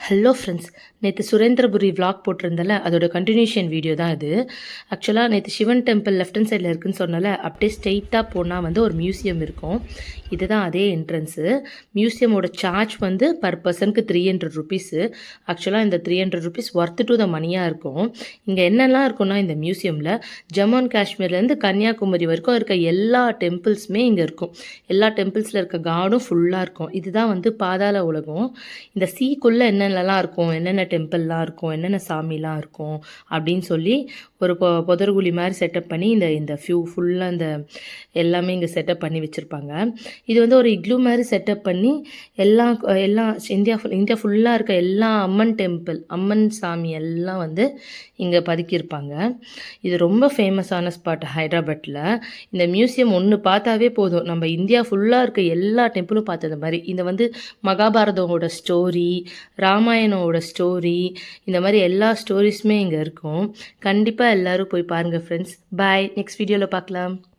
Hello friends, நேற்று சுரேந்திரபுரி vlog போட்டிருந்தல, அதோட continuation video தான் இது. ஆக்சுவலாக நேற்று சிவன் டெம்பிள் லெஃப்ட் ஹேண்ட் சைடில் இருக்குன்னு சொன்னால, அப்படியே ஸ்ட்ரெயிட்டாக போனால் வந்து ஒரு மியூசியம் இருக்கும். இதுதான் அதே என்ட்ரன்ஸு. மியூசியமோட சார்ஜ் வந்து பர் பர்சனுக்கு 300 ருபீஸு. ஆக்சுவலாக இந்த 300 ருபீஸ் ஒர்த்து டு த மணியாக இருக்கும். இங்கே என்னெல்லாம் இருக்குன்னா இந்த மியூசியமில் ஜம்மு அண்ட் காஷ்மீர்லேருந்து கன்னியாகுமரி வரைக்கும் இருக்க எல்லா டெம்பிள்ஸுமே இங்கே இருக்கும். எல்லா டெம்பிள்ஸில் இருக்க காடும் ஃபுல்லாக இருக்கும். இதுதான் வந்து பாதாள உலகம். இந்த சீக்குள்ளே என்னென்னலாம் இருக்கும், என்னென்ன டெம்பிள்லாம் இருக்கும், என்னென்ன சாமிலாம் இருக்கும் அப்படின்னு சொல்லி ஒரு புதர்குழி மாதிரி செட்டப் பண்ணி இந்த இந்த ஃபுல்லாக இந்த எல்லாமே இங்கே செட்டப் பண்ணி வச்சுருப்பாங்க. இது வந்து ஒரு இக்லூ மாதிரி செட்டப் பண்ணி எல்லாம் எல்லாம் இந்தியா ஃபுல்லாக இருக்க எல்லா அம்மன் டெம்பிள், அம்மன் சாமி எல்லாம் வந்து இங்கே பதுக்கியிருப்பாங்க. இது ரொம்ப ஃபேமஸான ஸ்பாட் ஹைதராபாத்தில். இந்த மியூசியம் ஒன்று பார்த்தாவே போதும், நம்ம இந்தியா ஃபுல்லாக இருக்க எல்லா டெம்பிளும் பார்த்தது மாதிரி. இந்த வந்து மகாபாரதமோட ஸ்டோரி, ராமாயணோட ஸ்டோரி, இந்த மாதிரி எல்லா ஸ்டோரிஸுமே இங்கே இருக்கும். கண்டிப்பாக எல்லோரும் போய் பாருங்கள் ஃப்ரெண்ட்ஸ். பாய், நெக்ஸ்ட் வீடியோவில் பார்க்கலாம்.